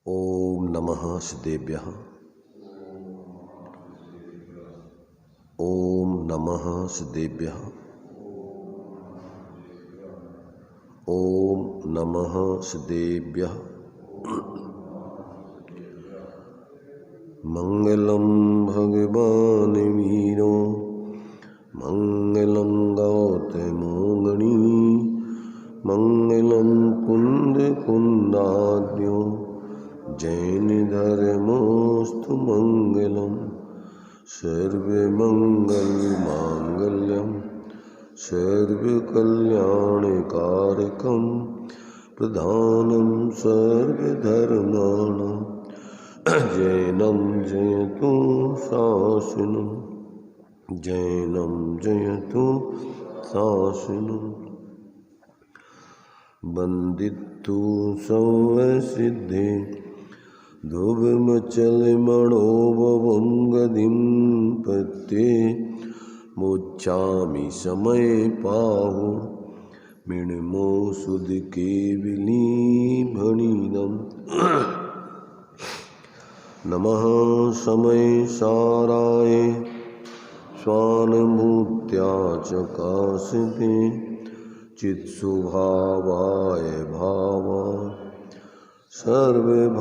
ओम नमः सिद्धेभ्यः। ओम नमः सिद्धेभ्यः। ओम नमः सिद्धेभ्यः। मंगलम भगवान वीरो मंगलम गौतमो गणी मंगलम कुंद कुंदाद्यो जैन धर्मोस्तु मंगलम सर्वमंगल मांगल्यम सर्वकल्याणकारकं प्रधानं सर्वधर्माणां जैनं जयतु शासनं जैनं जयतु शासनं वन्दितु सर्वसिद्धे ध्रुवमचलमणोभवं पत्ये मोच्छामि समय पाहु मिणमो सुध केवली भणिनम नमः समय साराय स्वानुभूत्या चकाशते चित्सुभावाय भावा सर्वभावान्तरचिदे।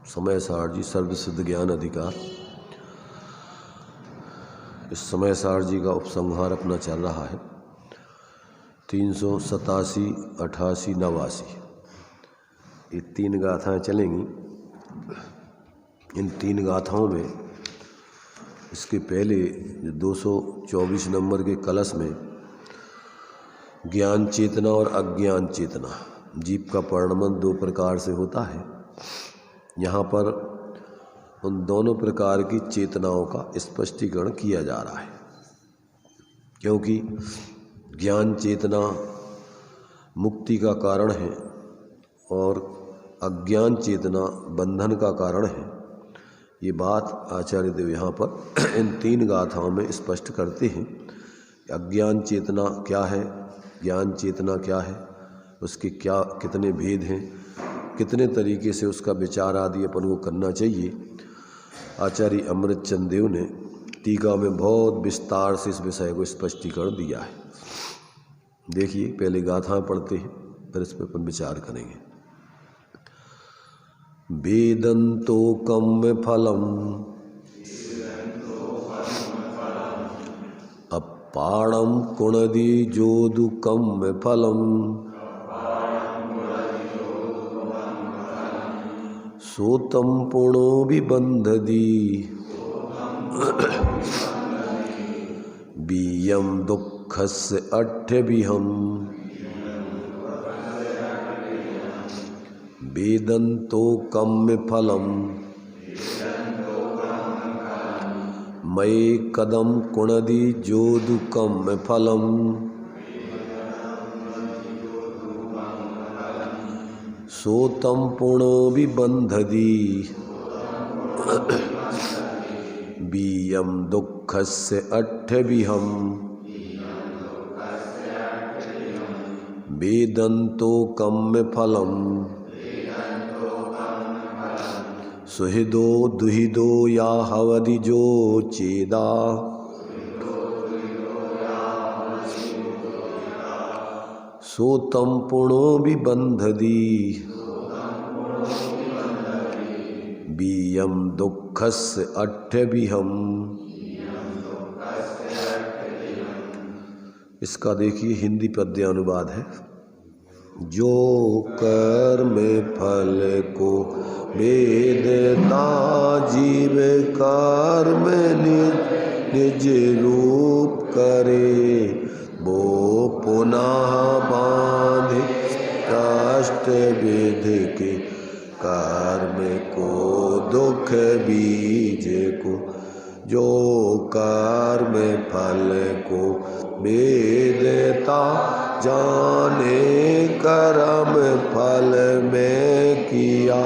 समय सार जी सर्वसिद्ध ज्ञान अधिकार। इस समय सार जी का उपसंहार अपना चल रहा है 387, 88, 89। ये 3 गाथाएं चलेंगी। इन 3 गाथाओं में इसके पहले 224 नंबर के कलश में ज्ञान चेतना और अज्ञान चेतना, जीव का परिणमन 2 प्रकार से होता है। यहाँ पर उन दोनों प्रकार की चेतनाओं का स्पष्टीकरण किया जा रहा है, क्योंकि ज्ञान चेतना मुक्ति का कारण है और अज्ञान चेतना बंधन का कारण है। ये बात आचार्य देव यहाँ पर इन 3 गाथाओं में स्पष्ट करते हैं। अज्ञान चेतना क्या है, ज्ञान चेतना क्या है, उसके क्या कितने भेद हैं, कितने तरीके से उसका विचार आदि अपन को करना चाहिए। आचार्य अमृतचंद देव ने टीका में बहुत विस्तार से इस विषय को स्पष्टीकरण दिया है। देखिए, पहले गाथा पढ़ते हैं, फिर इस पर अपन विचार करेंगे। वेदंतो कम्य फलम अपाणम कुणदी जोदु कम्य फलम सोतम पुणो विबंधदी बीयम दुःखस्य अट्ठभिहम वेदंतो कम्य फलम मयि कदम कुणदी जोदु कम्य फलम सोतम पुणो विबंधदी बीयम दुःखस्य अट्ठभिहम वेदंतो कम्य फलम सुहृदो दुहिदो या हवदिजो चेदा सोतम पुणो विबंधदी बीयम दुःखस्य अट्ठभिहम। इसका देखिए हिंदी पद्य अनुवाद है। जो कर्म फल को वेदता जीव कर्म निज रूप करे वो पुनः बांधे कष्ट विध के कर्म को दुख बीज को। जो कर्म फल को वेदता जाने कर्म फल में किया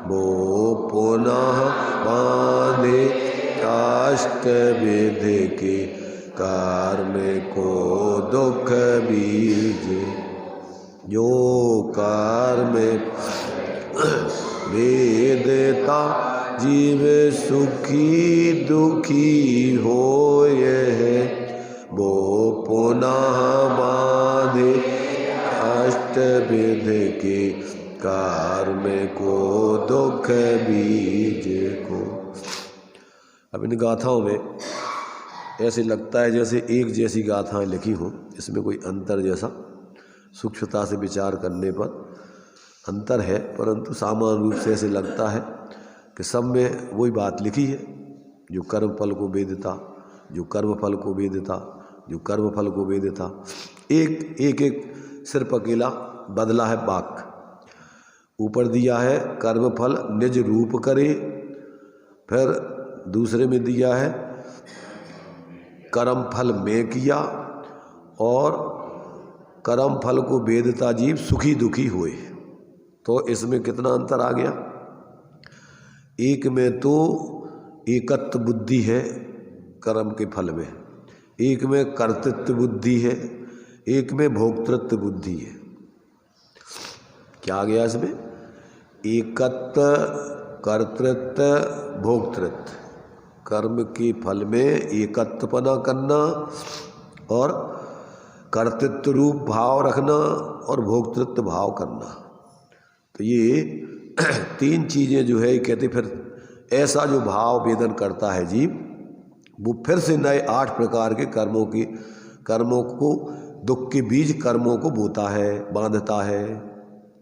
वो पुनः बांधे काष्ठ विधि के कर्म को दुख बीज। जो कर्म वेदता जीव सुखी दुखी होए है, वो पुनः बांधे अष्ट विधि के कर्म को दुख बीज को। अब इन गाथाओं में ऐसे लगता है जैसे एक जैसी गाथाएं लिखी हों, इसमें कोई अंतर जैसा सूक्ष्मता से विचार करने पर अंतर है, परंतु सामान्य रूप से ऐसे लगता है कि सब में वही बात लिखी है। जो कर्म फल को वेदता, जो कर्म फल को वेदता, जो कर्म फल को वेदता, एक एक एक सिर्फ अकेला बदला है वाक्य। ऊपर दिया है कर्म फल निज रूप करे, फिर दूसरे में दिया है कर्म फल में किया, और कर्म फल को वेदता जीव सुखी दुखी हुए। तो इसमें कितना अंतर आ गया। एक में तो एकत्व बुद्धि है कर्म के फल में, एक में कर्तृत्व बुद्धि है, एक में भोक्तृत्व बुद्धि है। क्या आ गया इसमें? एकत्व, कर्तृत्व, भोक्तृत्व। कर्म के फल में एकत्वपना करना और कर्तृत्व रूप भाव रखना और भोक्तृत्व भाव करना। तो ये तीन चीज़ें जो है कहते, फिर ऐसा जो भाव वेदन करता है जीव, वो फिर से नए 8 प्रकार के कर्मों को दुख के बीज कर्मों को बोता है, बांधता है।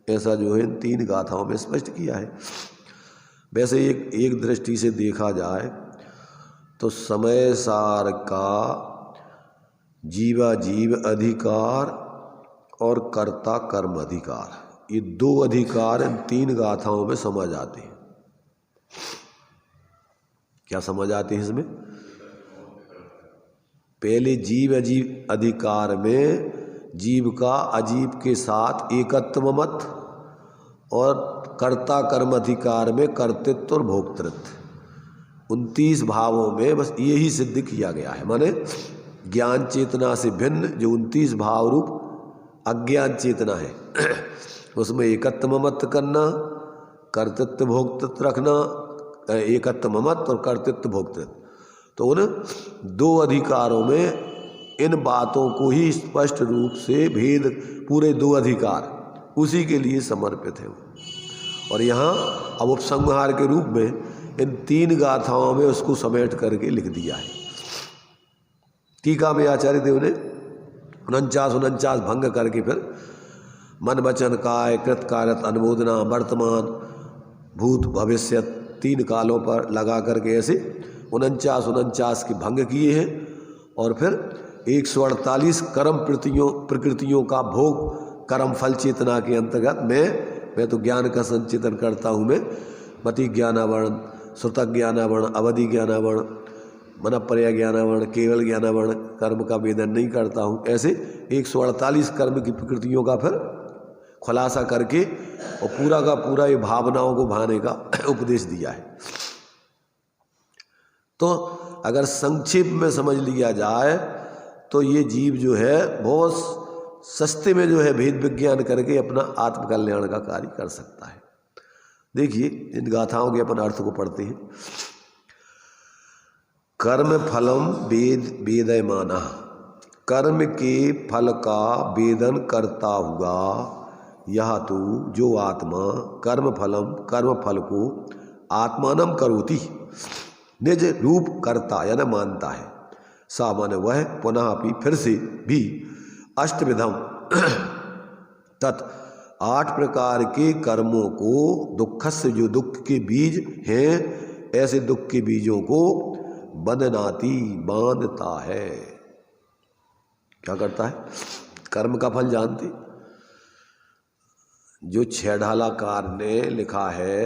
ऐसा जो है इन 3 गाथाओं में स्पष्ट किया है। वैसे एक दृष्टि से देखा जाए तो समय सार का जीवाजीव अधिकार और कर्ता कर्म अधिकार, ये 2 अधिकार इन 3 गाथाओं में समझ आते हैं। क्या समझ आते हैं इसमें? पहले जीव अजीव अधिकार में जीव का अजीव के साथ एकत्व मत, और कर्ता कर्म अधिकार में कर्तृत्व और भोक्तृत्व। 29 भावों में बस यही सिद्ध किया गया है। माने ज्ञान चेतना से भिन्न जो 29 भाव रूप अज्ञान चेतना है, उसमें एकत्व मत करना, कर्तृत्व भोक्तृत्व रखना, एकत्व मत और कर्तृत्व भोक्तृत्व। तो उन 2 अधिकारों में इन बातों को ही स्पष्ट रूप से भेद, पूरे 2 अधिकार उसी के लिए समर्पित है। और यहाँ अब उपसंहार के रूप में इन 3 गाथाओं में उसको समेट करके लिख दिया है। टीका में आचार्य देव ने 49 भंग करके फिर मन वचन काय कृत कारत अनुमोदना वर्तमान भूत भविष्य 3 कालों पर लगा करके ऐसे 49 के भंग किए हैं। और फिर 148 कर्म प्रकृतियों का भोग कर्म फल चेतना के अंतर्गत मैं तो ज्ञान का संचितन करता हूँ। मैं मति ज्ञानावरण, श्रुत ज्ञानावरण, अवधि ज्ञानावरण, मनपर्य ज्ञानावरण, केवल ज्ञानावरण, कर्म का वेदन नहीं करता हूँ। ऐसे 148 कर्म की प्रकृतियों का फिर खुलासा करके और पूरा का पूरा ये भावनाओं को भाने का उपदेश दिया है। तो अगर संक्षेप में समझ लिया जाए तो ये जीव जो है बहुत सस्ते में जो है भेद विज्ञान करके अपना आत्मकल्याण का कार्य कर सकता है। देखिए इन गाथाओं के अपन अर्थ को पढ़ते हैं। कर्म फलम वेदयमाना, कर्म के फल का वेदन करता हुआ यह तो जो आत्मा कर्म फल को आत्मानम करोति, निज रूप करता यानी मानता है, सामान्य वह पुनः अपनी फिर से भी अष्टविधम तत् 8 प्रकार के कर्मों को दुखस्य जो दुख के बीज हैं, ऐसे दुख के बीजों को बंधनाती बांधता है। क्या करता है? कर्म का फल जानते, जो 6 ढालाकार ने लिखा है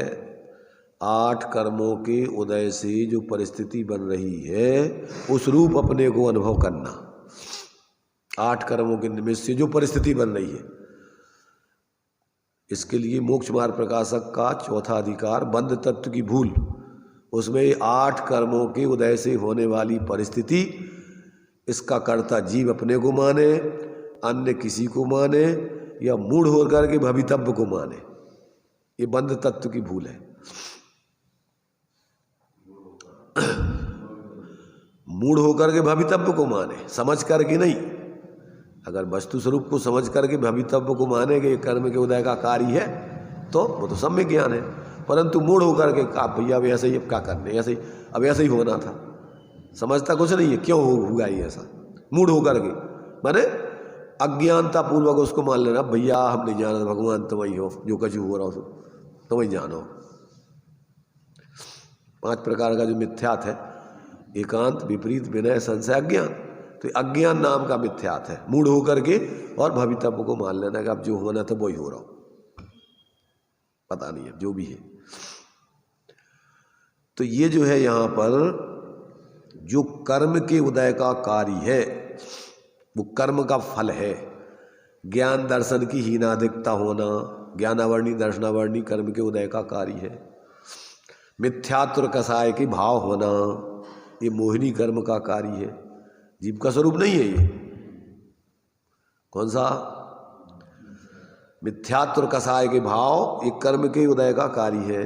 8 कर्मों के उदय से जो परिस्थिति बन रही है उस रूप अपने को अनुभव करना। 8 कर्मों के निमित्त से जो परिस्थिति बन रही है, इसके लिए मोक्ष मार्ग प्रकाशक का चौथा अधिकार बंध तत्व की भूल, उसमें 8 कर्मों के उदय से होने वाली परिस्थिति, इसका कर्ता जीव अपने को माने, अन्य किसी को माने, या मूढ़ होकर के भवितव्य को माने, ये बंध तत्व की भूल है। मूढ़ होकर के भवितव्य को माने, समझ करके नहीं। अगर वस्तु स्वरूप को समझ करके भवितव्य को मानेंगे ये कर्म के उदय का कार्य है तो वो तो सम्यक ज्ञान है, परंतु मूढ़ होकर के कहा भैया अब ऐसे ही, अब क्या करने, ऐसे ही, अब ऐसे ही होना था, समझता कुछ नहीं है, क्यों हुआ ये ऐसा, मूढ़ होकर के माने अज्ञानता पूर्वक उसको मान लेना, भैया हम नहीं जाना, भगवान तुम ही हो, जो कुछ हो रहा हो तुम ही जानो। 5 प्रकार का जो मिथ्यात है, एकांत, विपरीत, विनय, संशय, अज्ञान, तो अज्ञान नाम का मिथ्यात है, मूढ़ होकर के और भवितव्य को मान लेना कि अब जो होना था वो ही हो रहा हो, पता नहीं है जो भी है। तो ये जो है यहाँ पर जो कर्म के उदय का कार्य है वो कर्म का फल है। ज्ञान दर्शन की हीनाधिकता होना, ज्ञानावर्णी दर्शनावर्णी कर्म के उदय का कार्य है। मिथ्यात्व कसाय के भाव होना, ये मोहिनी कर्म का कार्य है, जीव का स्वरूप नहीं है ये। कौन सा? मिथ्यात्व कसाय के भाव, ये कर्म के उदय का कार्य है।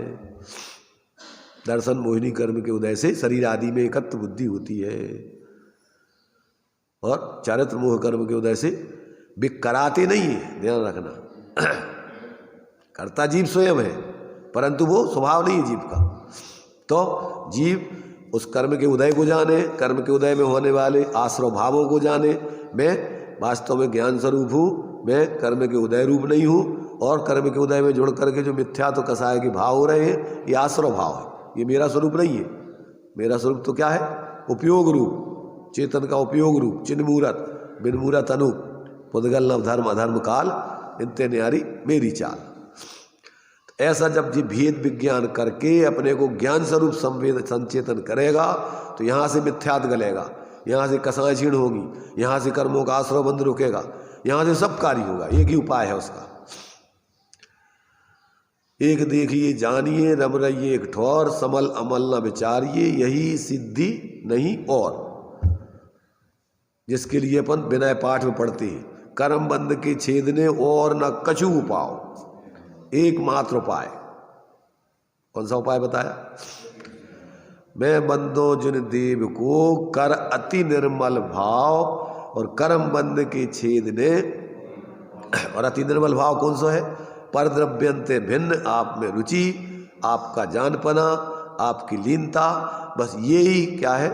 दर्शन मोहिनी कर्म के उदय से शरीर आदि में एकत्व बुद्धि होती है, और चारित्र मोह कर्म के उदय से वे कराते नहीं है, ध्यान रखना। कर्ता जीव स्वयं है, परंतु वो स्वभाव नहीं है जीव का। तो जीव उस कर्म के उदय को जाने, कर्म के उदय में होने वाले आश्रव भावों को जाने, मैं वास्तव में ज्ञान स्वरूप हूँ, मैं कर्म के उदय रूप नहीं हूँ, और कर्म के उदय में जुड़ करके जो मिथ्या तो कसाय के भाव हो रहे हैं ये आश्रव भाव है, ये मेरा स्वरूप नहीं है। मेरा स्वरूप तो क्या है? उपयोग रूप, चेतन का उपयोग रूप, चिन्ह मूरत, बिन मूरत अनूप, पुद्गल नव धर्म अधर्म काल, इनते न्यारी मेरी चाल। ऐसा जब जी भेद विज्ञान करके अपने को ज्ञान स्वरूप संवेद संचेतन करेगा तो यहाँ से मिथ्यात गलेगा, यहाँ से कसाय क्षीण होगी, यहाँ से कर्मों का आश्रव बंद रुकेगा, यहाँ से सब कार्य होगा। एक ही उपाय है उसका, एक देखिए जानिए रम रहिए एक ठौर, समल अमल न विचारिए यही सिद्धि नहीं और। जिसके लिए अपन विनय पाठ में पढ़ते हैं, कर्म बंध के छेदने और न कछु उपाय, एकमात्र उपाय। कौन सा उपाय बताया? मैं बंदो जिन देव को कर अति निर्मल भाव, और कर्म बंध के छेदने, और अति निर्मल भाव कौन सा है? पर द्रव्यंते भिन्न, आप में रुचि, आपका जानपना, आपकी लीनता, बस यही क्या है?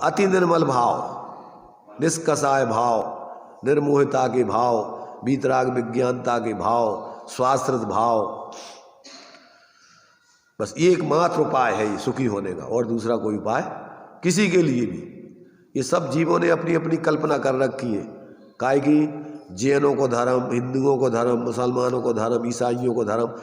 अति निर्मल भाव, निष्कसाय भाव, निर्मोहिता के भाव, वीतराग विज्ञानता के भाव, स्वाश्रित भाव। बस एकमात्र उपाय है ये सुखी होने का, और दूसरा कोई उपाय किसी के लिए भी। ये सब जीवों ने अपनी अपनी कल्पना कर रखी है। काहे की जैनों को धर्म, हिंदुओं को धर्म, मुसलमानों को धर्म, ईसाइयों को धर्म,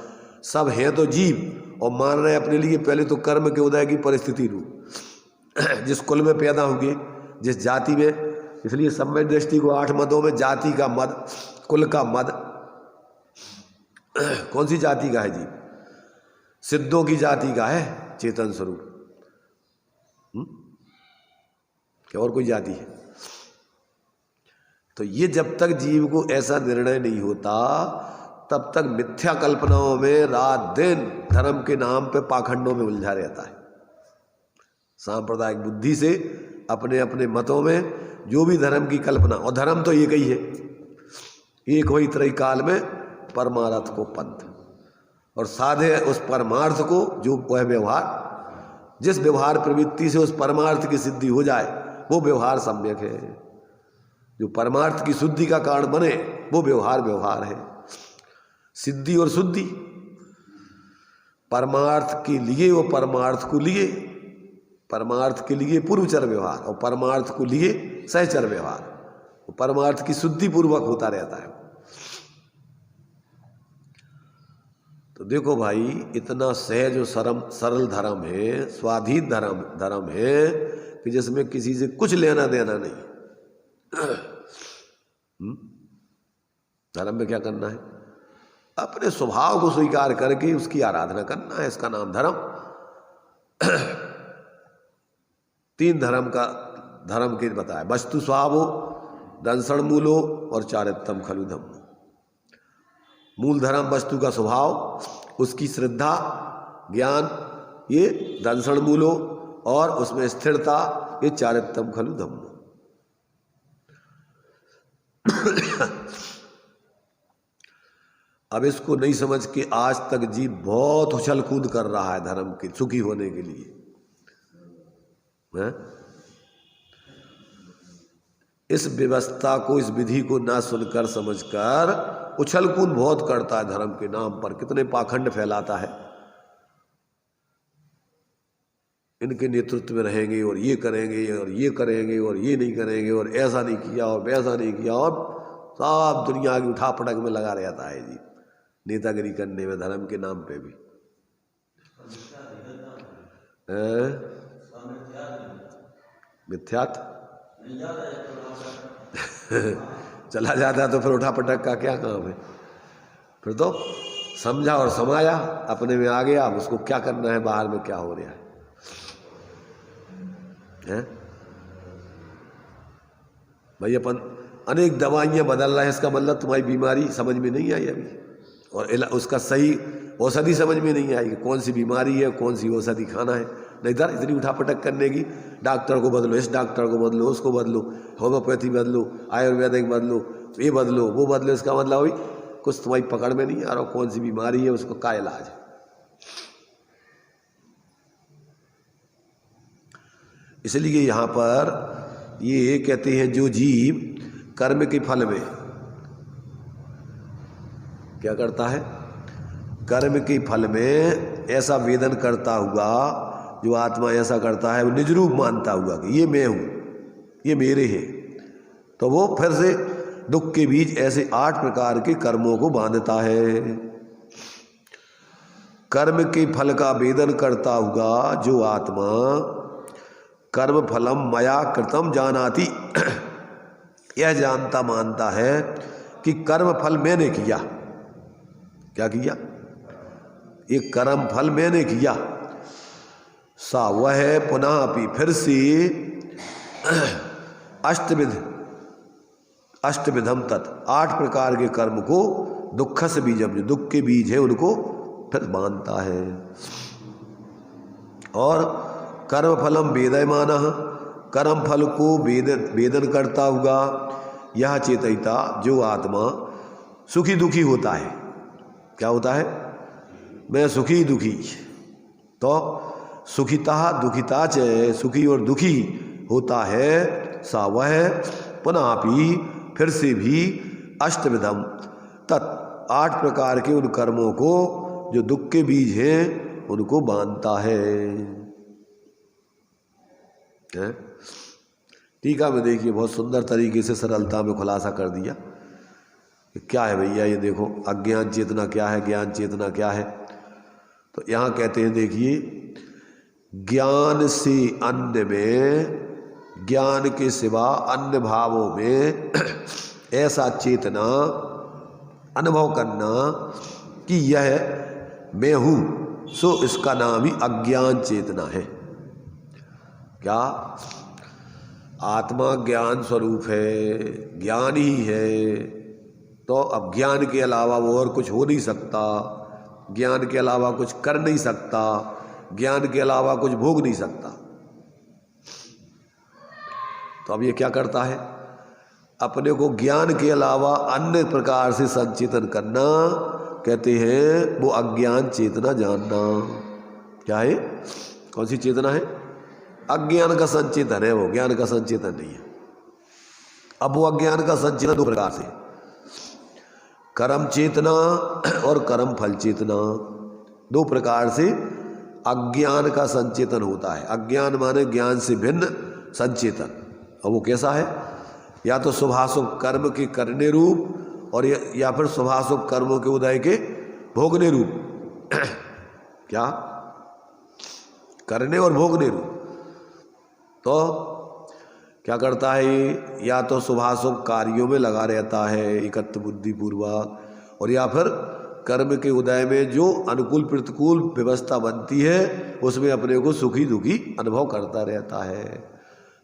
सब हैं तो जीव, और मान रहे अपने लिए पहले तो कर्म के उदय की परिस्थिति रूप। जिस कुल में पैदा होंगे, जिस जाति में, इसलिए सम्य दृष्टि को 8 मदों में जाति का मद, कुल का मद, कौन सी जाति का है जीव? सिद्धों की जाति का है चेतन स्वरूप, क्या और कोई जाति है? तो ये जब तक जीव को ऐसा निर्णय नहीं होता तब तक मिथ्या कल्पनाओं में रात दिन धर्म के नाम पे पाखंडों में उलझा रहता है। सांप्रदायिक बुद्धि से अपने अपने मतों में जो भी धर्म की कल्पना, और धर्म तो एक ही है, एक वही त्रय काल में परमार्थ को पंथ, और साधे उस परमार्थ को जो वह व्यवहार, जिस व्यवहार प्रवृत्ति से उस परमार्थ की सिद्धि हो जाए वो व्यवहार सम्यक है। जो परमार्थ की शुद्धि का कारण बने वो व्यवहार है। सिद्धि और शुद्धि, परमार्थ के लिए वो परमार्थ को लिए, परमार्थ के लिए पूर्वचर व्यवहार, और परमार्थ को लिए सहचर व्यवहार, वो परमार्थ की शुद्धि पूर्वक होता रहता है। तो देखो भाई, इतना सहज और सरल धर्म है, स्वाधीन धर्म है कि जिसमें किसी से कुछ लेना देना नहीं। धर्म में क्या करना है? अपने स्वभाव को स्वीकार करके उसकी आराधना करना है, इसका नाम धर्म। तीन धर्म के बताया, वस्तु स्वभावो, दंसण मूलो और चारित्रम खलु धम्मो। मूल धर्म वस्तु का स्वभाव, उसकी श्रद्धा ज्ञान, ये दंसण मूलो, और उसमें स्थिरता, ये चारित्रम खलु धम्मो। अब इसको नहीं समझ के आज तक जीव बहुत उछल कूद कर रहा है धर्म के सुखी होने के लिए, है? इस व्यवस्था को, इस विधि को ना सुनकर समझकर उछल कूद बहुत करता है धर्म के नाम पर, कितने पाखंड फैलाता है। इनके नेतृत्व में रहेंगे और ये करेंगे और ये करेंगे और ये नहीं करेंगे और ऐसा नहीं किया और वैसा नहीं किया, और सब दुनिया की उठा पटक में लगा रहता है जी, नेतागिरी करने में धर्म के नाम पे भी। मिथ्यात चला जाता है तो फिर उठा पटक का क्या काम है? फिर तो समझा और समाया, अपने में आ गया, अब उसको क्या करना है, बाहर में क्या हो रहा है? भाई अपन अनेक दवाइयां बदल रहे हैं, इसका मतलब तुम्हारी बीमारी समझ में नहीं आई अभी, और उसका सही औषधि समझ में नहीं आई, कौन सी बीमारी है, कौन सी औषधि खाना है। नहीं इधर इतनी उठापटक करने की, डॉक्टर को बदलो, इस डॉक्टर को बदलो, उसको बदलो, होम्योपैथी बदलो, आयुर्वेदिक बदलो, ये बदलो, वो बदलो, इसका मतलब अभी कुछ तुम्हारी पकड़ में नहीं आ रहा, कौन सी बीमारी है, उसको क्या इलाज है। इसलिए यहाँ पर ये कहते हैं, जो जीव कर्म के फल में क्या करता है, कर्म के फल में ऐसा वेदन करता हुआ, जो आत्मा ऐसा करता है, वो निज रूप मानता हुआ कि ये मैं हूँ, ये मेरे हैं, तो वो फिर से दुख के बीच ऐसे 8 प्रकार के कर्मों को बांधता है। कर्म के फल का वेदन करता हुआ जो आत्मा कर्म फलम मया कृतम जानाति, यह जानता मानता है कि कर्म फल मैंने किया। क्या किया? ये कर्म फल मैंने किया। सा वह पुनः अपि, फिर से अष्टविधम तत्, 8 प्रकार के कर्म को दुख से बीजम, जो दुख के बीज है उनको फिर बांधता है। और कर्म फलम वेदयमान, कर्म फल को वेदन करता हुआ यह चेतयिता, जो आत्मा सुखी दुखी होता है। क्या होता है? मैं सुखी दुखी, तो सुखिता दुखिता च, सुखी और दुखी होता है। सा वह पुनः भी, फिर से भी अष्टविधम तत्, 8 प्रकार के उन कर्मों को जो दुख के बीज हैं उनको बांधता है। टीका में देखिए बहुत सुंदर तरीके से सरलता में खुलासा कर दिया कि क्या है भैया, ये देखो अज्ञान चेतना क्या है, ज्ञान चेतना क्या है। तो यहाँ कहते हैं देखिए, ज्ञान से अन्य में, ज्ञान के सिवा अन्य भावों में ऐसा चेतना अनुभव करना कि यह मैं हूँ, सो इसका नाम ही अज्ञान चेतना है। क्या? आत्मा ज्ञान स्वरूप है, ज्ञान ही है, तो अब ज्ञान के अलावा वो और कुछ हो नहीं सकता, ज्ञान के अलावा कुछ कर नहीं सकता, ज्ञान के अलावा कुछ भोग नहीं सकता। तो अब ये क्या करता है? अपने को ज्ञान के अलावा अन्य प्रकार से संचेतन करना, कहते हैं वो अज्ञान चेतना जानना। क्या है? कौन सी चेतना है? अज्ञान का संचेतन है वो, ज्ञान का संचेतन नहीं है। अब वो अज्ञान का संचेतन 2 प्रकार से, कर्म चेतना और कर्म फल चेतना, 2 प्रकार से अज्ञान का संचेतन होता है। अज्ञान माने ज्ञान से भिन्न संचेतन। और वो कैसा है? या तो शुभाशुभ कर्म के करने रूप, और या फिर शुभाशुभ कर्मों के उदय के भोगने रूप। क्या? करने और भोगने रूप। तो क्या करता है ये? या तो शुभाशुभ कार्यों में लगा रहता है एकत्व बुद्धि पूर्वक, और या फिर कर्म के उदय में जो अनुकूल प्रतिकूल व्यवस्था बनती है उसमें अपने को सुखी दुखी अनुभव करता रहता है।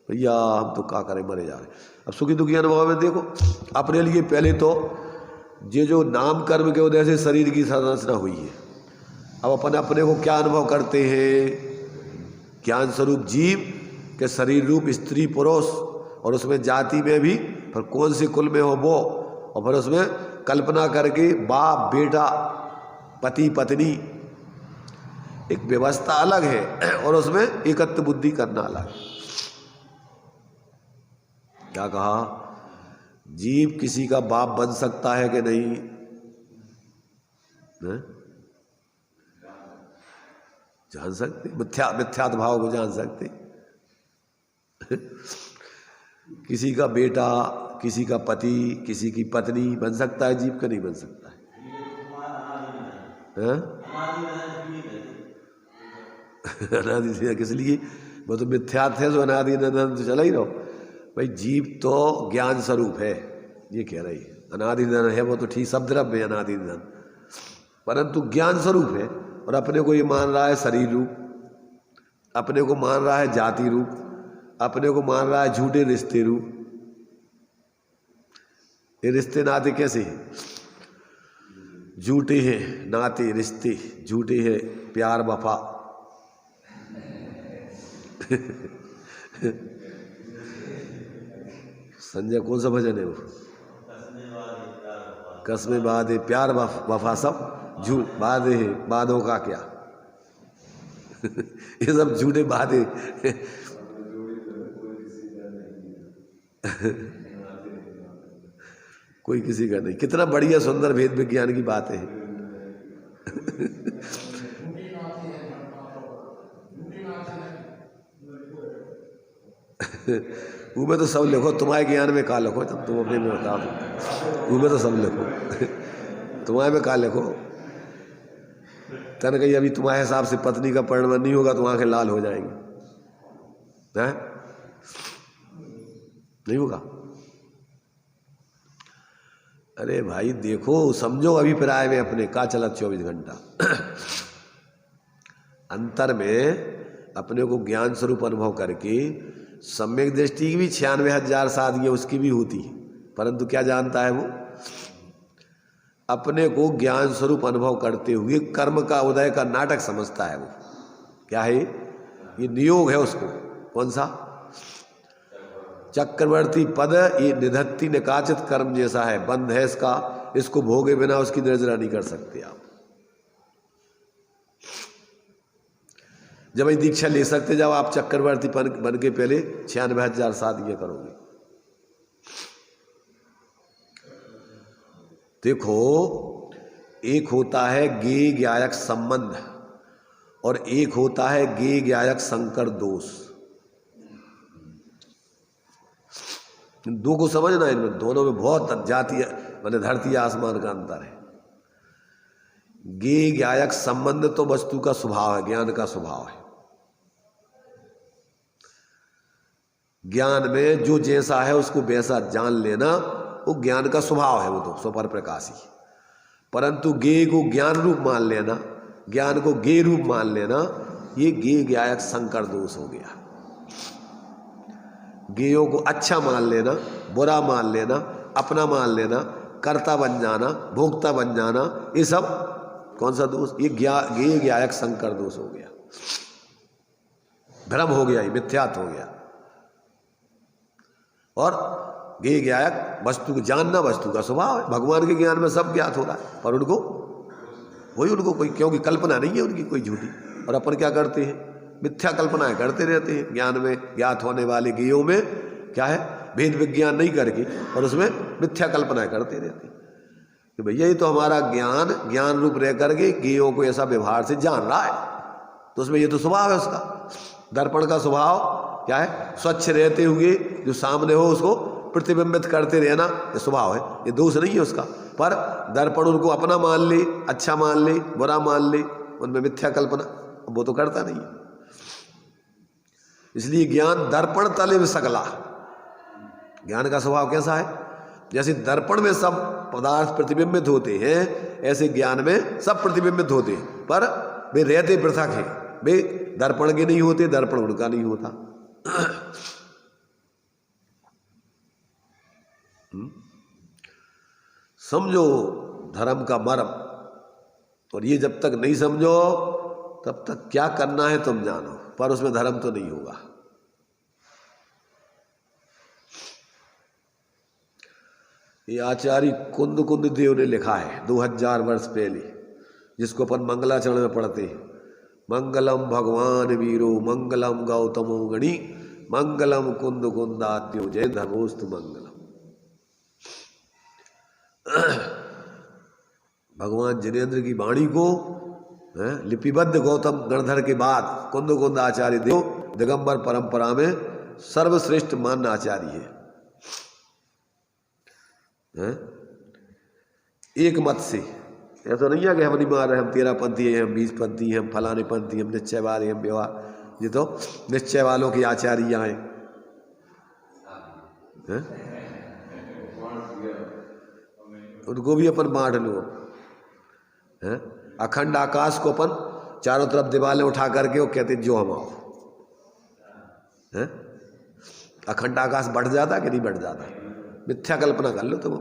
भैया हम तो क्या करें, मरे जा रहे। अब सुखी दुखी अनुभव में देखो अपने लिए पहले तो ये जो नाम कर्म के उदय से शरीर की संरचना हुई है, अब अपन अपने को क्या अनुभव करते हैं? ज्ञान स्वरूप जीव के शरीर रूप स्त्री पुरुष, और उसमें जाति में भी फिर कौन से कुल में हो वो, और फिर उसमें कल्पना करके बाप बेटा पति पत्नी एक व्यवस्था अलग है, और उसमें एकत्व बुद्धि करना अलग है। क्या कहा? जीव किसी का बाप बन सकता है कि नहीं? जान सकते, मिथ्यात्व भाव को जान सकते। किसी का बेटा, किसी का पति, किसी की पत्नी बन सकता है, जीव का नहीं बन सकता है। अनादि से किस लिए? वो तो मिथ्यात्व है, तो अनादि निधन तो चला ही रहो भाई। जीव तो ज्ञान स्वरूप है, ये कह रही है। अनादि निधन है वो तो ठीक, सब द्रव्य है अनादि निधन, परंतु ज्ञान स्वरूप है। और अपने को ये मान रहा है शरीर रूप, अपने को मान रहा है जाति रूप, अपने को मान रहा है झूठे रिश्ते रूप। ये रिश्ते नाते कैसे हैं? झूठे हैं नाते रिश्ते, झूठे हैं प्यार वफा। संजय कौन सा भजन है वो? कसमें वादे प्यार वफा सब झूठ, वादे है वादों का क्या? ये सब झूठे वादे। कोई किसी का नहीं। कितना बढ़िया सुंदर भेद विज्ञान की बात है। वो में तो सब लिखो, तुम्हारे ज्ञान में का लिखो, तब तुम अपने में बता दो। वो में तो सब लिखो, तुम्हारे में का लिखो। तन कहीं अभी तुम्हारे हिसाब से पत्नी का परिणमन नहीं होगा तो आंखें लाल हो जाएंगी, है? नहीं होगा। अरे भाई देखो, समझो अभिप्राय में अपने का चला 24 घंटा। अंतर में अपने को ज्ञान स्वरूप अनुभव करके सम्यक दृष्टि की भी 96,000 साधना उसकी भी होती है, परंतु क्या जानता है वो? अपने को ज्ञान स्वरूप अनुभव करते हुए कर्म का उदय का नाटक समझता है वो। क्या है ये? नियोग है उसको। कौन सा? चक्रवर्ती पद, ये निधत्ति निकाचित कर्म जैसा है, बंध है इसका, इसको भोगे बिना उसकी निर्जरा नहीं कर सकते आप। जब ये दीक्षा ले सकते जब आप चक्रवर्ती बन के पहले 96,000 साधना करोगे। देखो, एक होता है ज्ञेय ज्ञायक संबंध और एक होता है ज्ञेय ज्ञायक संकर दोष। इन दो को समझना, इनमें दोनों में बहुत जाति माने धरती आसमान का अंतर है। ज्ञेय ज्ञायक संबंध तो वस्तु का स्वभाव है, ज्ञान का स्वभाव है। ज्ञान में जो जैसा है उसको वैसा जान लेना वो ज्ञान का स्वभाव है, वो तो स्वपर प्रकाशी। परंतु ज्ञेय को ज्ञान रूप मान लेना, ज्ञान को ज्ञेय रूप मान लेना, ये ज्ञेय ज्ञायक संकर दोष हो गया। ज्ञेयों को अच्छा मान लेना, बुरा मान लेना, अपना मान लेना, कर्ता बन जाना, भोक्ता बन जाना, ये सब कौन सा दोष? ये ज्ञेय ज्ञायक संकर दोष हो गया। भ्रम हो गया, ये मिथ्यात्व हो गया। और ज्ञेय ज्ञायक वस्तु को जानना वस्तु का स्वभाव है। भगवान के ज्ञान में सब ज्ञात हो रहा है, पर उनको वही उनको कोई, क्योंकि कल्पना नहीं है उनकी कोई झूठी। और अपन क्या करते हैं? मिथ्या कल्पनाएं करते रहते हैं। ज्ञान में ज्ञात होने वाले ज्ञेयों में क्या है? भेद विज्ञान नहीं करके और उसमें मिथ्या कल्पनाएं करते रहते हैं कि भैया ये तो हमारा ज्ञान ज्ञान रूप रह करके ज्ञेयों को ऐसा व्यवहार से जान रहा है, तो उसमें ये तो स्वभाव है उसका। दर्पण का स्वभाव क्या है? स्वच्छ रहते हुए जो सामने हो उसको प्रतिबिंबित करते रहना, ये स्वभाव है, ये दोष नहीं है उसका। पर दर्पण उनको अपना मान ले, अच्छा मान ले, बुरा मान ले, उनमें मिथ्या कल्पना, वो तो करता नहीं है। इसलिए ज्ञान दर्पण तले में सकला। ज्ञान का स्वभाव कैसा है? जैसे दर्पण में सब पदार्थ प्रतिबिंबित होते हैं, ऐसे ज्ञान में सब प्रतिबिंबित होते हैं, पर वे रहते पृथक हैं। वे दर्पण के नहीं होते, दर्पण उनका नहीं होता। समझो धर्म का मर्म, और ये जब तक नहीं समझो तब तक क्या करना है तुम जानो, पर उसमें धर्म तो नहीं होगा। ये आचार्य कुंद देव ने लिखा है 2000 वर्ष पहले, जिसको अपन मंगलाचरण में पढ़ते हैं। मंगलम भगवान वीरो मंगलम गौतमो गणी मंगलम कुंदात्यो जय धर्मोस्तु मंगलम। भगवान जिनेन्द्र की वाणी को लिपिबद्ध गौतम गणधर के बाद कुंद आचार्य देव दिगंबर परंपरा में सर्वश्रेष्ठ मान्य आचार्य है। एक मत से, ऐसा नहीं है कि हम नहीं मार रहे, हम 13 पंथी हैं, हम 20 पंथी हैं, हम फलाने पंथी, हम निश्चयवादी, हम व्यवहार। ये तो निश्चय वालों की आचार्य हैं। उनको भी अपन बांट लो। अखंड आकाश को अपन चारों तरफ दीवारें उठा करके वो कहते जो हम आओ। अखंड आकाश बढ़ जाता कि नहीं बढ़ जाता? मिथ्या कल्पना कर लो तुम।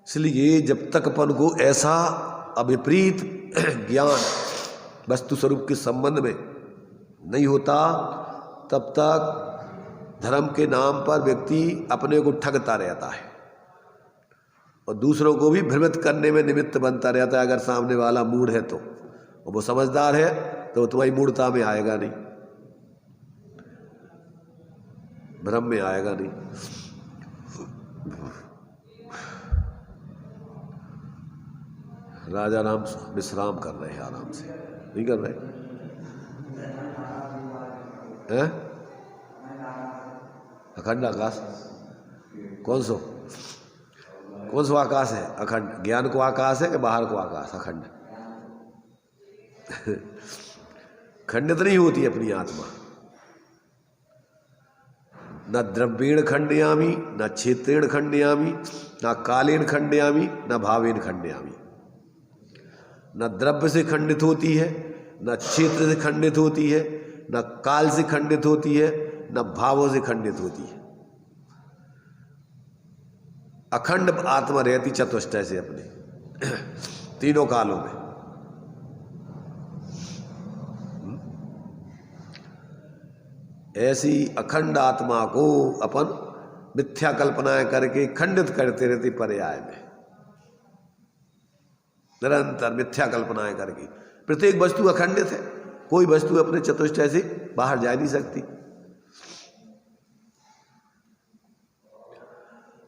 इसलिए जब तक अपन को ऐसा अविपरीत ज्ञान वस्तु स्वरूप के संबंध में नहीं होता, तब तक धर्म के नाम पर व्यक्ति अपने को ठगता रहता है और दूसरों को भी भ्रमित करने में निमित्त बनता रहता है। अगर सामने वाला मूढ़ है तो, और वो समझदार है तो तुम्हारी मूढ़ता में आएगा नहीं, भ्रम में आएगा नहीं। राजा राम विश्राम कर रहे हैं, आराम से नहीं कर रहे हैं? अखंड आकाश कौन सो आकाश है? अखंड ज्ञान को आकाश है कि बाहर को आकाश? अखंड। खंडित नहीं होती अपनी आत्मा। न द्रव्येण खंडयामी, न क्षेत्रेण खंडयामी, न कालेन खंडयामी, न भावेन खंडयामी। न द्रव्य से खंडित होती है, न क्षेत्र से खंडित होती है, न काल से खंडित होती है, न भावों से खंडित होती है। अखंड आत्मा रहती चतुष्टय से अपने तीनों कालों में। ऐसी अखंड आत्मा को अपन मिथ्या कल्पनाएं करके खंडित करते रहते पर्याय में, निरंतर मिथ्या कल्पनाएं करके। प्रत्येक वस्तु अखंडित है, कोई वस्तु अपने चतुष्टय से बाहर जा नहीं सकती।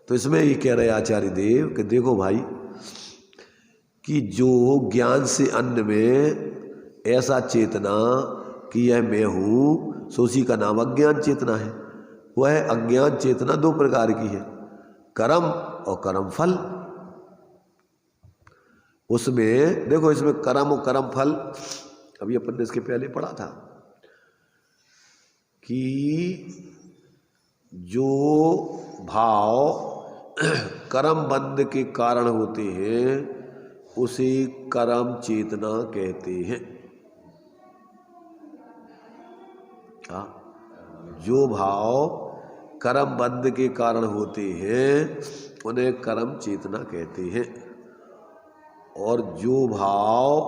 तो इसमें ये कह रहे आचार्य देव कि देखो भाई, कि जो ज्ञान से अन्न में ऐसा चेतना कि यह मैं हूं, सोसी का नाम अज्ञान चेतना है। वह अज्ञान चेतना दो प्रकार की है, कर्म और कर्म फल। उसमें देखो, इसमें कर्म और कर्म फल, अभी अपन ने इसके पहले पढ़ा था कि जो भाव कर्म बंध के कारण होते हैं उसे कर्म चेतना कहते हैं। जो भाव कर्म बंध के कारण होते हैं उन्हें कर्म चेतना कहते हैं, और जो भाव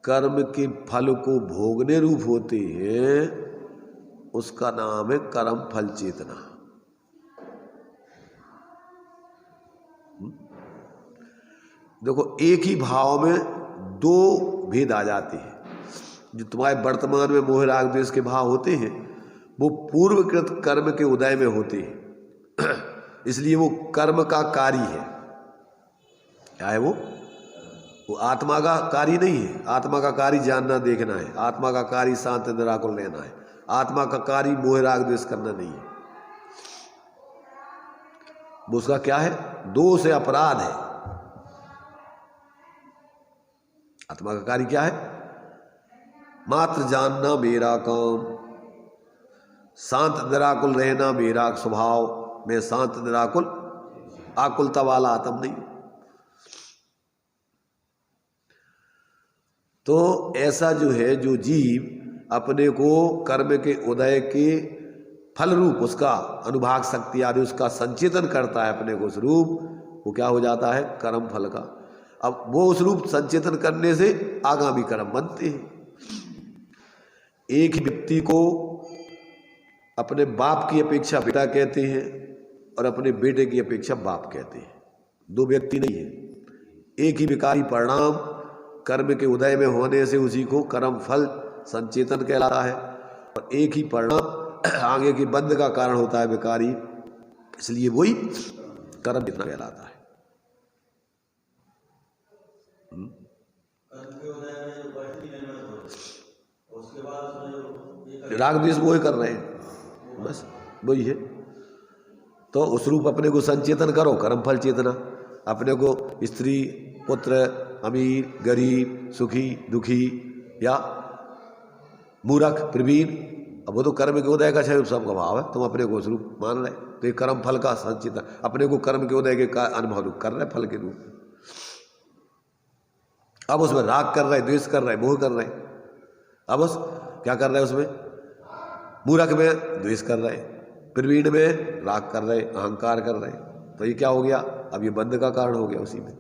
कर्म के फल को भोगने रूप होते हैं उसका नाम है कर्म फल चेतना। देखो, एक ही भाव में दो भेद आ जाते हैं। जो तुम्हारे वर्तमान में मोह राग द्वेष के भाव होते हैं वो पूर्वकृत कर्म के उदय में होते हैं, इसलिए वो कर्म का कार्य है। क्या है वो आत्मा का कार्य नहीं है। आत्मा का कार्य जानना देखना है, आत्मा का कार्य शांत निराकुल रहना है। आत्मा का कार्य मोह राग द्वेष करना नहीं है। वो उसका क्या है? दोष है, अपराध है। आत्मा का कार्य क्या है? मात्र जानना मेरा काम, शांत निराकुल रहना मेरा स्वभाव, मैं शांत निराकुल आकुलता वाला आत्म नहीं। तो ऐसा जो है, जो जीव अपने को कर्म के उदय के फल रूप उसका अनुभाग शक्ति आदि उसका संचेतन करता है अपने को उस रूप, वो क्या हो जाता है, कर्म फल का। अब वो उस रूप संचेतन करने से आगामी कर्म बनते हैं। एक ही व्यक्ति को अपने बाप की अपेक्षा बेटा कहते हैं और अपने बेटे की अपेक्षा बाप कहते हैं, दो व्यक्ति नहीं है। एक ही विकारी परिणाम कर्म के उदय में होने से उसी को कर्म फल संचेतन कहलाता है, और एक ही परिणाम आगे के बंध का कारण होता है विकारी, इसलिए वही कर्म चेतना कहलाता है। राग द्वेष वो ही कर रहे हैं, बस वही है। तो उस रूप अपने को संचेतन करो, कर्म फल चेतना। अपने को स्त्री पुत्र अमीर गरीब सुखी दुखी या मूर्ख प्रवीण, अब वो तो कर्म के उदय का स्वरूप सबका भाव है, तुम अपने को स्वरूप मान रहे, तो ये कर्म फल का संचित अपने को कर्म के उदय के अनुभव कर रहे फल के रूप। अब उसमें राग कर रहे, द्वेष कर रहे, मोह कर रहे, अब उस क्या कर रहे उसमें, मूर्ख में द्वेष कर रहे, प्रवीण में राग कर रहे, अहंकार कर रहे, तो ये क्या हो गया, अब ये बंध का कारण हो गया उसी में।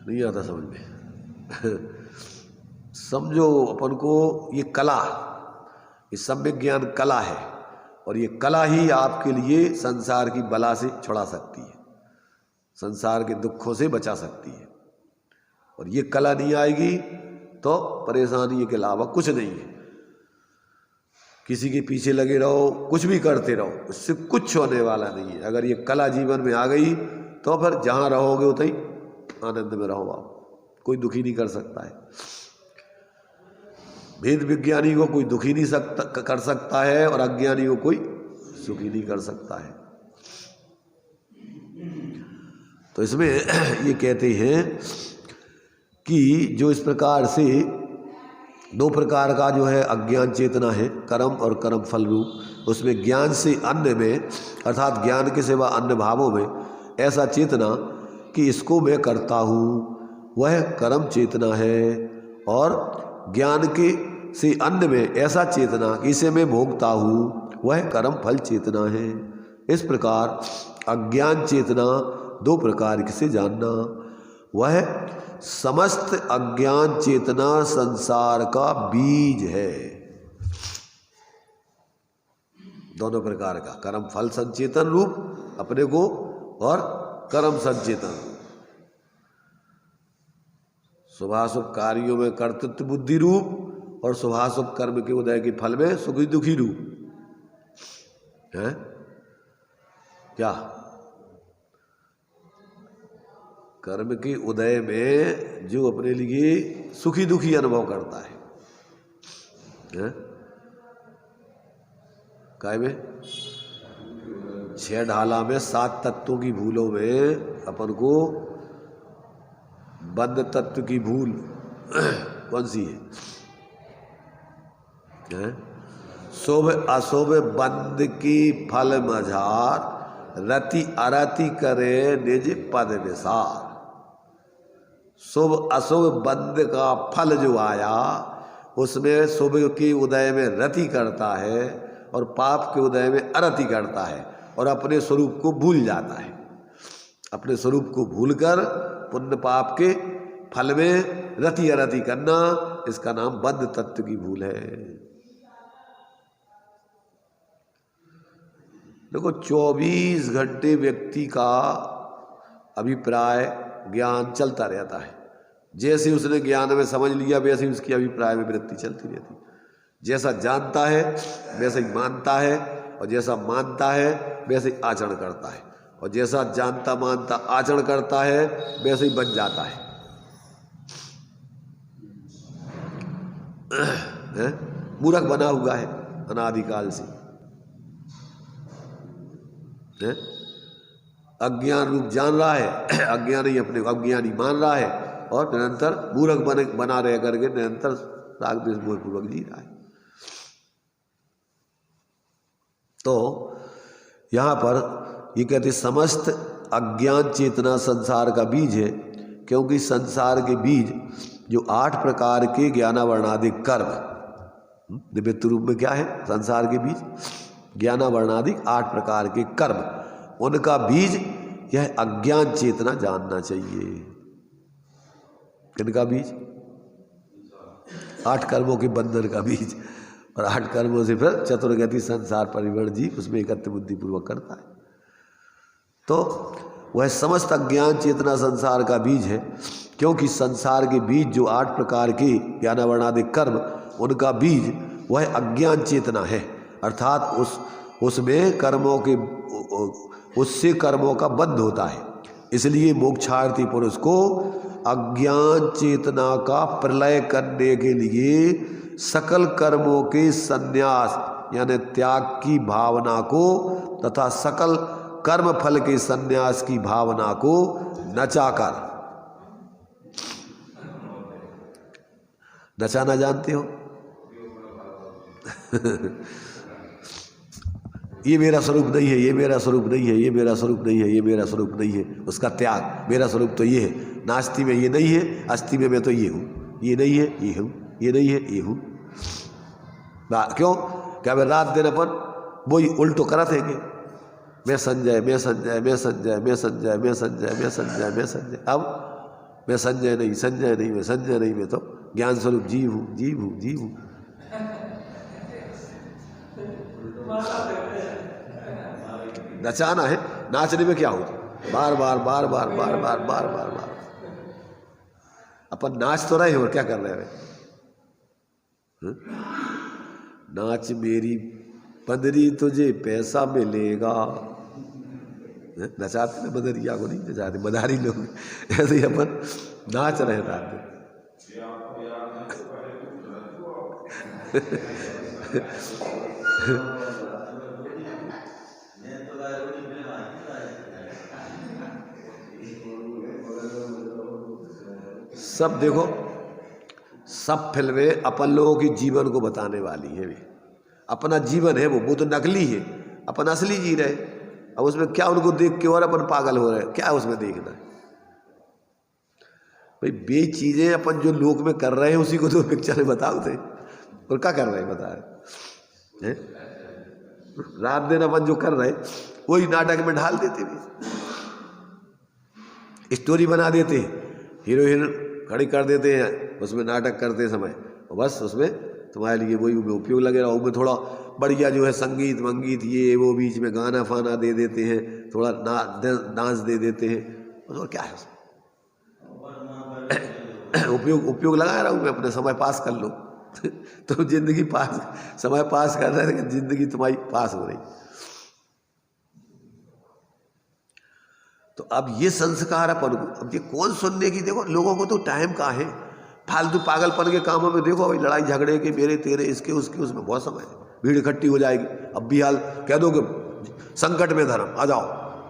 नहीं आता समझ में। समझो अपन को ये कला, ये सम्यक ज्ञान कला है, और ये कला ही आपके लिए संसार की बला से छुड़ा सकती है, संसार के दुखों से बचा सकती है। और ये कला नहीं आएगी तो परेशानी के अलावा कुछ नहीं है। किसी के पीछे लगे रहो, कुछ भी करते रहो, उससे कुछ होने वाला नहीं है। अगर ये कला जीवन में आ गई तो फिर जहाँ रहोगे उतनी आनंद में रहो आप, कोई दुखी नहीं कर सकता है। वेद विज्ञानी को कोई दुखी नहीं कर सकता है, और अज्ञानी को कोई सुखी नहीं कर सकता है। तो इसमें ये कहते हैं कि जो इस प्रकार से दो प्रकार का जो है अज्ञान चेतना है, कर्म और कर्म फल रूप, उसमें ज्ञान से अन्य में अर्थात ज्ञान के सिवा अन्य भावों में ऐसा चेतना कि इसको मैं करता हूँ, वह कर्म चेतना है, और ज्ञान के से अन्य में ऐसा चेतना कि इसे मैं भोगता हूँ, वह कर्म फल चेतना है। इस प्रकार अज्ञान चेतना दो प्रकार से जानना, वह समस्त अज्ञान चेतना संसार का बीज है। दोनों प्रकार का कर्म फल संचेतन रूप अपने को, और कर्म संचेतन शुभाशुभ कार्यों में कर्तृत्व बुद्धि रूप, और शुभाशुभ कर्म के उदय के फल में सुखी दुखी रूप है। क्या कर्म के उदय में जो अपने लिए सुखी दुखी अनुभव करता है, काय में 6 ढाला में 7 तत्वों की भूलों में अपन को बंध तत्व की भूल कौन सी है? शुभ अशुभ बंध की फल मझार, रति अरति करे निज पद विसार। शुभ अशुभ बंध का फल जो आया, उसमें शुभ के उदय में रति करता है और पाप के उदय में अरति करता है, और अपने स्वरूप को भूल जाता है। अपने स्वरूप को भूलकर पुण्य पाप के फल में रति अरति करना, इसका नाम बंध तत्व की भूल है। देखो 24 घंटे व्यक्ति का अभिप्राय ज्ञान चलता रहता है। जैसे उसने ज्ञान में समझ लिया वैसे उसकी अभिप्राय में वृत्ति चलती रहती। जैसा जानता है वैसे ही मानता है, और जैसा मानता है वैसे ही आचरण करता है, और जैसा जानता मानता आचरण करता है वैसे ही बन जाता है। मूर्ख बना हुआ है अनादिकाल से, अज्ञान रूप जान रहा है, अज्ञानी अपने अज्ञानी मान रहा है, और निरंतर मूर्ख बना रह करके निरंतर राग द्वेष मोह पूर्वक जी रहा है। तो यहाँ पर ये कहते समस्त अज्ञान चेतना संसार का बीज है, क्योंकि संसार के बीज जो 8 प्रकार के ज्ञानावरणादिक कर्म, दिव्य रूप में क्या है संसार के बीज, ज्ञानावरणादिक 8 प्रकार के कर्म, उनका बीज यह अज्ञान चेतना जानना चाहिए। किनका बीज? 8 कर्मों के बंधन का बीज, और 8 कर्मों से फिर चतुर्गति संसार परिवर्ण जीव उसमें एकत्र बुद्धि पूर्वक करता है। तो वह समस्त अज्ञान चेतना संसार का बीज है, क्योंकि संसार के बीज जो 8 प्रकार के ज्ञानावरणादिक कर्म, उनका बीज वह अज्ञान चेतना है, अर्थात उसमें कर्मों के उससे कर्मों का बंध होता है। इसलिए मोक्षार्थी पुरुष को अज्ञान चेतना का प्रलय करने के लिए सकल कर्मों के संन्यास यानी त्याग की भावना को तथा सकल कर्म फल के संन्यास की भावना को नचाकर, नचाना जानते हो ये मेरा स्वरूप नहीं है, ये मेरा स्वरूप नहीं है, ये मेरा स्वरूप नहीं है, ये मेरा स्वरूप नहीं है, उसका त्याग। मेरा स्वरूप तो ये है, नास्ति में ये नहीं है, अस्ति में मैं तो ये हूँ, ये नहीं है ये हूँ, ये नहीं है ये हूँ। क्यों? क्या मैं रात दिन अपन वही उल्टो करत हैंगे, मैं संजय मैं संजय मैं संजय मैं संजय मैं संजय मैं संजय मैं संजय। अब मैं संजय नहीं, संजय नहीं, मैं संजय नहीं, मैं तो ज्ञान स्वरूप जीव हूँ, जीव हूँ, जीव हूँ। नचाना है, नाचने में क्या होता, बार बार बार बार बार बार बार बार बार अपन नाच तो रहे हैं और क्या कर रहे हैं? नाच मेरी पंदरी तुझे पैसा मिलेगा, नचाते ना बदरिया को नहीं नचाते, मदारी लोग ऐसे ही अपन नाच रहे थे। सब देखो, सब फिल्में अपन लोगों की जीवन को बताने वाली है। अपना जीवन है वो तो नकली है, अपन असली जी रहे। अब उसमें क्या उनको देख के और अपन पागल हो रहे हैं, क्या उसमें देखना है भाई? बे चीजें अपन जो लोक में कर रहे हैं उसी को तो पिक्चर में बताओ थे, और क्या कर रहे हैं बता रहे हैं? रात दिन अपन जो कर रहे हैं वही नाटक में ढाल देते भी, स्टोरी बना देते हैं, हीरोइन खड़ी कर देते हैं उसमें नाटक करते समय, और बस उसमें तुम्हारे लिए वही उपयोग लगे रहा। उसमें थोड़ा बढ़िया जो है संगीत मंगीत ये वो बीच में गाना फाना दे देते हैं, थोड़ा डांस दे देते हैं, और क्या है उपयोग उपयोग लगा रहा हूँ मैं, अपने समय पास कर लो। तो जिंदगी पास, समय पास कर रहे हैं, जिंदगी तुम्हारी पास हो रही। तो अब ये संस्कार अपन को, अब ये कौन सुनने की? देखो लोगों को तो टाइम कहाँ है, फालतू पागलपन के कामों में देखो भाई, लड़ाई झगड़े के मेरे तेरे इसके उसके, उसमें बहुत समय है, भीड़ इकट्ठी हो जाएगी। अब भी हाल कह दो कि संकट में धर्म आ जाओ,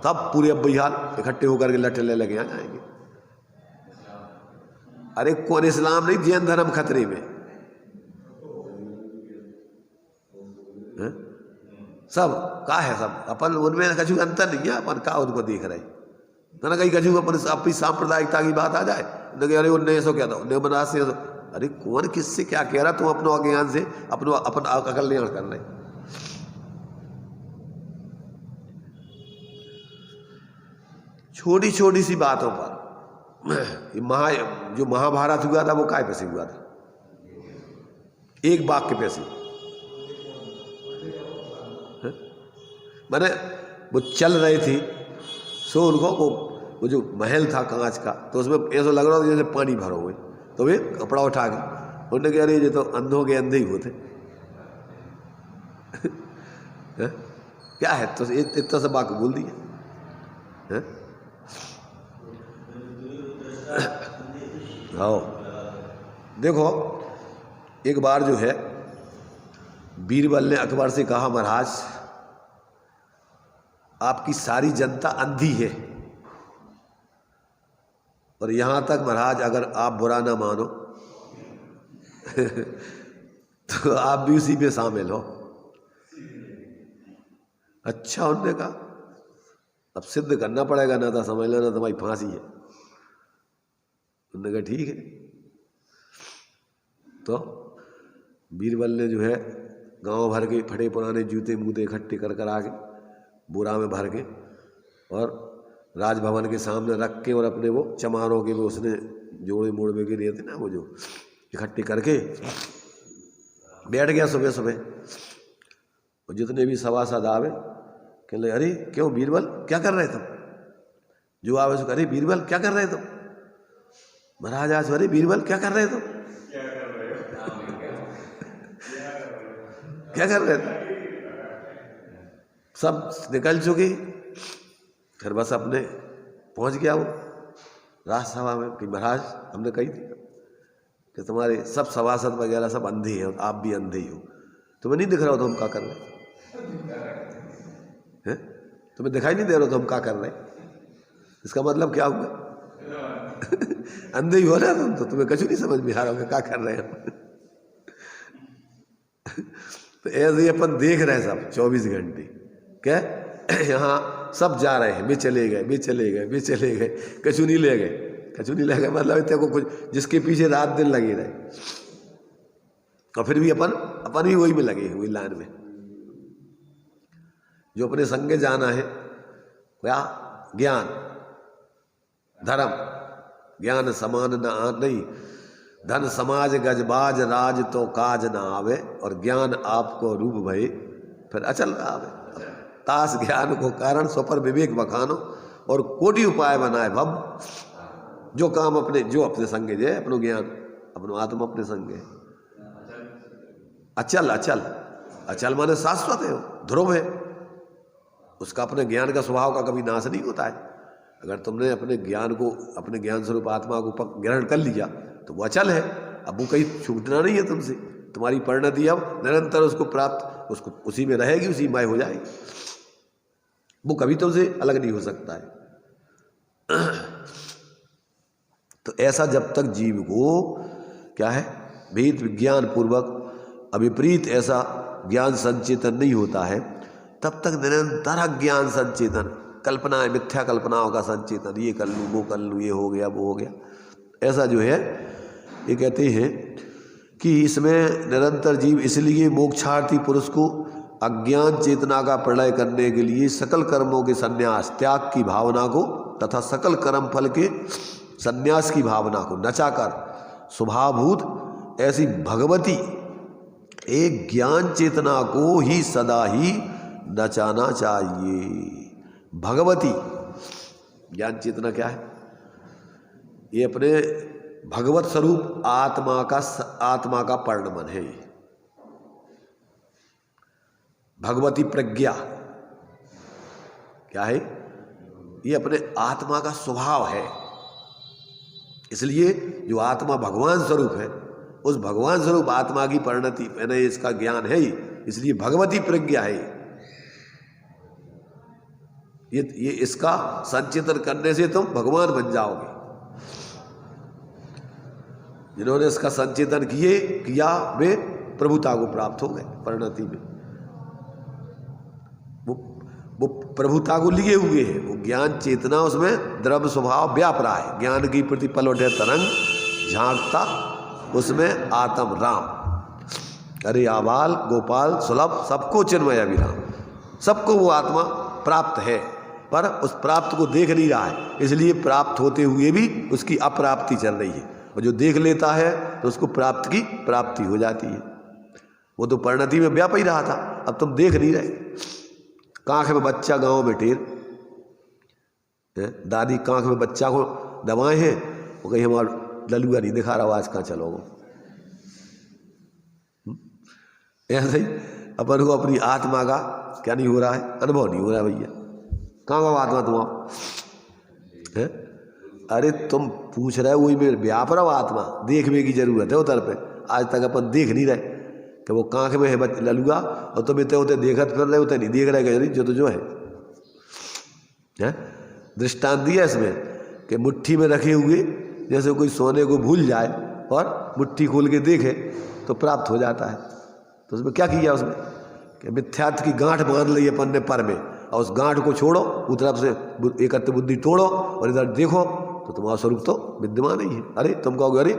तब पूरे अब भी हाल इकट्ठे होकर के लट्ठे ले लगे आ जाएंगे। अरे कौन इस्लाम नहीं, जैन धर्म खतरे में है? सब का है, सब अपन उनमें कछु अंतर नहीं है, अपन का उनको देख रहे ना, कहीं कछु अपन अपनी सांप्रदायिकता की बात आ जाए तो अरे उनने ऐसा क्या था, उनने बनारस से, अरे कौन किससे क्या कह रहा, तुम अपने अज्ञान से अपना अपन अकल नहीं कर रहे। छोटी छोटी सी बातों पर जो महाभारत हुआ था वो काय पैसे हुआ था? एक बाघ के पैसे। मैंने वो चल रहे थे सो उनको वो जो महल था कांच का, तो उसमें ऐसा लग रहा था जैसे पानी भरा हुए, तो वे कपड़ा उठा के उन्होंने कह रही ये तो अंधों के अंधे ही होते। क्या है तो इतना सा बात बोल दिया। हाँ देखो, एक बार जो है बीरबल ने अकबर से कहा, महाराज आपकी सारी जनता अंधी है, और यहां तक महाराज अगर आप बुरा ना मानो तो आप भी उसी में शामिल हो। अच्छा, उनने कहा अब सिद्ध करना पड़ेगा, ना तो समझ लेना तुम्हारी फांसी है। उन्होंने कहा ठीक है। तो बीरबल ने जो है गांव भर के फटे पुराने जूते मूते इकट्ठे कर आके बोरा में भर के और राजभवन के सामने रख के और अपने वो चमारों के वो उसने जोड़े मोड़वे के लिए थे ना वो जो इकट्ठे करके बैठ गया सुबह सुबह। और जितने भी सभासद आवे कहने लगे अरे क्यों बीरबल क्या कर रहे तुम? जो आवे सो अरे बीरबल क्या कर रहे तुम? महाराज आज अरे बीरबल क्या कर रहे तुम? क्या कर रहे थे? सब निकल चुके। फिर बस अपने पहुंच गया वो राजसभा में कि महाराज हमने कही थी कि तुम्हारे सब सभासद वगैरह सब अंधे हैं और आप भी अंधे ही हो, तुम्हें नहीं दिख रहा हो तो हम क्या कर रहे हैं? तुम्हें दिखाई नहीं दे रहा हो तो हम क्या कर रहे हैं? इसका मतलब क्या हुआ? अंधे ही हो ना तुम, तो तुम्हें कुछ नहीं समझ में आ रहा होगा क्या कर रहे हैं। तो ऐसे ही अपन देख रहे हैं सब 24 घंटे क्या यहाँ सब जा रहे हैं, वे चले गए वे चले गए वे चले गए, कछु नहीं ले गए, कछु नहीं ले गए, मतलब इतने को कुछ जिसके पीछे रात दिन लगे रहे। और फिर भी अपन भी वही में लगे वही लाइन में। जो अपने संगे जाना है क्या? ज्ञान धर्म, ज्ञान समान न नहीं, धन समाज गजबाज राज तो काज न आवे, और ज्ञान आपको रूप भय फिर अचल आवे। तास ज्ञान को कारण सो पर विवेक बखानो, और कोटि उपाय बनाए भव। जो काम अपने जो अपने संगे जे अपनो ज्ञान अपनो आत्मा अपने संगे अचल अचल अचल माने शाश्वत है, ध्रुव है, उसका अपने ज्ञान का स्वभाव का कभी नाश नहीं होता है। अगर तुमने अपने ज्ञान को अपने ज्ञान स्वरूप आत्मा को ग्रहण कर लिया तो वो अचल है, अब वो कहीं छूटना नहीं है तुमसे। तुम्हारी परिणति अब निरंतर उसको प्राप्त, उसको उसी में रहेगी, उसी मय हो जाएगी, वो कभी तुमसे अलग नहीं हो सकता है। तो ऐसा जब तक जीव को क्या है भेद विज्ञान पूर्वक अभिप्रीत ऐसा ज्ञान संचेतन नहीं होता है, तब तक निरंतर अज्ञान संचेतन, कल्पनाएं, मिथ्या कल्पनाओं का संचेतन, ये कर लूँ वो कर लूँ, ये हो गया वो हो गया, ऐसा जो है ये कहते हैं कि इसमें निरंतर जीव इसलिए मोक्षार्थी पुरुष को अज्ञान चेतना का प्रलय करने के लिए सकल कर्मों के संन्यास त्याग की भावना को तथा सकल कर्म फल के संन्यास की भावना को नचाकर स्वभावभूत ऐसी भगवती एक ज्ञान चेतना को ही सदा ही नचाना चाहिए। भगवती ज्ञान चेतना क्या है? ये अपने भगवत स्वरूप आत्मा का परिणमन है। भगवती प्रज्ञा क्या है? ये अपने आत्मा का स्वभाव है। इसलिए जो आत्मा भगवान स्वरूप है, उस भगवान स्वरूप आत्मा की परिणति मैंने इसका ज्ञान है ही, इसलिए भगवती प्रज्ञा है। ये इसका संचेतन करने से तुम भगवान बन जाओगे। जिन्होंने इसका संचेतन किया वे प्रभुता को प्राप्त हो गए परिणति में। वो प्रभुता को लिए हुए हैं, वो ज्ञान चेतना उसमें द्रव्य स्वभाव व्याप रहा है। ज्ञान की प्रति पलवटे तरंग झांकता उसमें आत्म राम। अरे आबाल गोपाल सुलभ सबको चिन्मय अभिराम, सबको वो आत्मा प्राप्त है, पर उस प्राप्त को देख नहीं रहा है, इसलिए प्राप्त होते हुए भी उसकी अप्राप्ति चल रही है। और जो देख लेता है तो उसको प्राप्त की प्राप्ति हो जाती है। वो तो परिणति में व्याप ही रहा था, अब तुम देख नहीं रहे। कांख में बच्चा गांव में ढेर, दादी कांख में बच्चा को दबाए हैं, वो कहीं हमारा ललुआ नहीं दिखा रहा, आज कहाँ चलोगे। ऐसे ही अपन को अपनी आत्मा का क्या नहीं हो रहा है, अनुभव नहीं हो रहा है। भैया कहाँ का आत्मा तुम है? अरे तुम पूछ रहे हो वही में व्याप रहा आत्मा, देखने की जरूरत है उधर पे। आज तक अपन देख नहीं रहे कि वो कांख में है ललुआ, और तुम इतने होते देखत फिर रहे होते नहीं देख रहे जो तो जो है। दृष्टांत दिया इसमें कि मुट्ठी में रखे हुए जैसे कोई सोने को भूल जाए और मुट्ठी खोल के देखे तो प्राप्त हो जाता है। तो उसमें क्या किया? उसमें कि मिथ्यात्व की गांठ बांध ली अपन ने पर में, और उस गांठ को छोड़ो, उस तरफ से एकत्र बुद्धि तोड़ो और इधर देखो तो तुम्हारा स्वरूप तो विद्यमान ही है। अरे तुम कहोगे अरे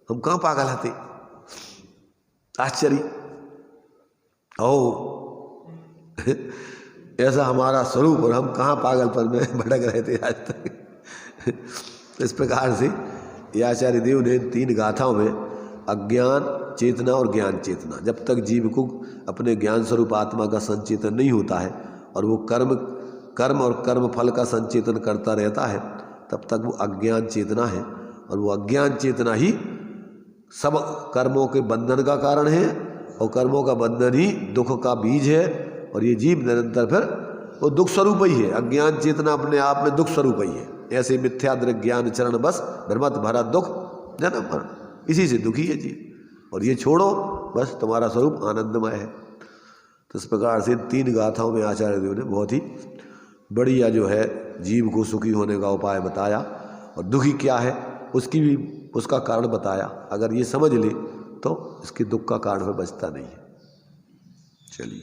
हम कहाँ पागल हते, आश्चर्य ओ ऐसा हमारा स्वरूप और हम कहाँ पागलपन में भटक रहे थे आज तक। इस प्रकार से ये आचार्य देव ने 3 गाथाओं में अज्ञान चेतना और ज्ञान चेतना, जब तक जीव को अपने ज्ञान स्वरूप आत्मा का संचेतन नहीं होता है और वो कर्म और कर्म फल का संचेतन करता रहता है, तब तक वो अज्ञान चेतना है। और वो अज्ञान चेतना ही सब कर्मों के बंधन का कारण है, और कर्मों का बंधन ही दुख का बीज है। और ये जीव निरंतर फिर वो दुख स्वरूप ही है। अज्ञान चेतना अपने आप में दुख स्वरूप ही है। ऐसे मिथ्यादृक ज्ञान चरण बस भ्रमत भरा दुख जन्म मरण, इसी से दुखी है जीव। और ये छोड़ो बस तुम्हारा स्वरूप आनंदमय है। तो इस प्रकार से 3 गाथाओं में आचार्य देव ने बहुत ही बढ़िया जो है जीव को सुखी होने का उपाय बताया, और दुखी क्या है उसकी भी उसका कारण बताया। अगर ये समझ ले तो इसके दुख का कारण में बचता नहीं है। चलिए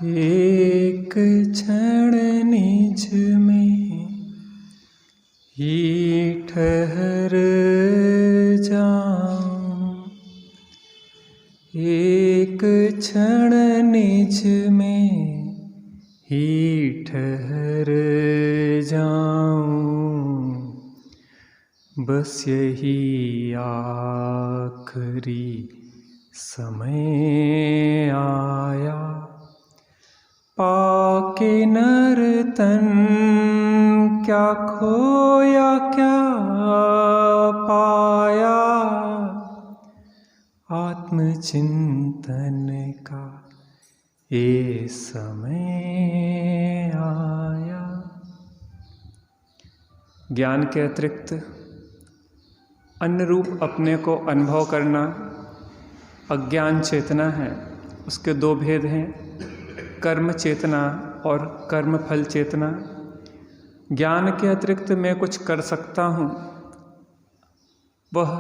एक क्षण निज में ही ठहर जाऊं, एक क्षण निज में ही ठहर जाऊं, बस यही आखिरी समय आया, पाके नर तन क्या खोया क्या पाया, आत्मचिंतन का ये समय आया। ज्ञान के अतिरिक्त अन्य रूप अपने को अनुभव करना अज्ञान चेतना है। उसके 2 भेद हैं, कर्म चेतना और कर्म फल चेतना। ज्ञान के अतिरिक्त मैं कुछ कर सकता हूँ, वह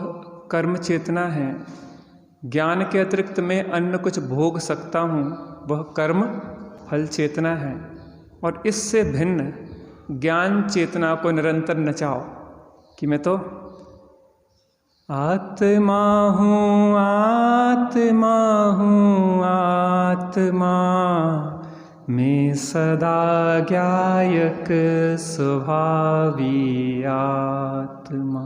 कर्म चेतना है। ज्ञान के अतिरिक्त मैं अन्य कुछ भोग सकता हूँ, वह कर्म फल चेतना है। और इससे भिन्न ज्ञान चेतना को निरंतर नचाओ कि मैं तो आत्मा हूँ आत्मा हूँ आत्मा, मैं सदा ज्ञायक स्वभावी आत्मा,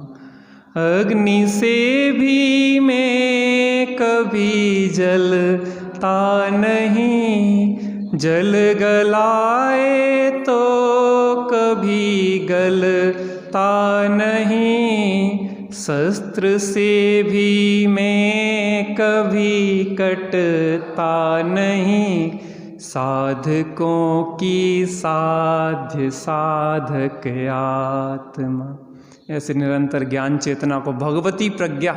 अग्नि से भी मैं कभी जलता नहीं, जल गलाए तो कभी गलता नहीं, शस्त्र से भी मैं कभी कटता नहीं, साधकों की साध्य साधक आत्मा। ऐसे निरंतर ज्ञान चेतना को भगवती प्रज्ञा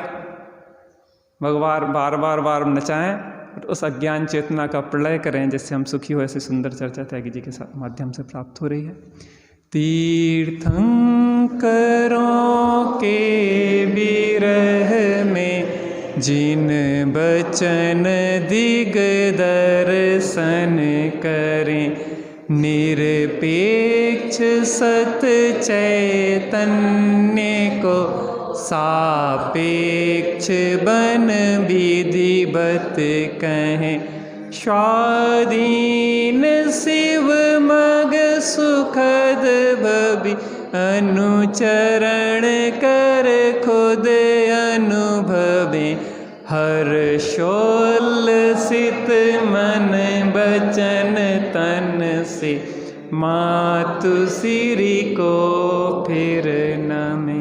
भगवान बार नचाएं और उस अज्ञान चेतना का प्रलय करें, जिससे हम सुखी हो। ऐसी सुंदर चर्चा त्यागी जी के साथ माध्यम से प्राप्त हो रही है। तीर्थंकरों के विरह में जिन बचन दिग्दर्शन करें, निरपेक्ष सत चैतन्य को सापेक्ष बन विधिवत कहें, स्वाधीन शिव मग सुखद भवि अनुचरण कर खुद अनुभवे, हर्षोल्लसित मन बचन तन से मातु सिरि को फिर नमे।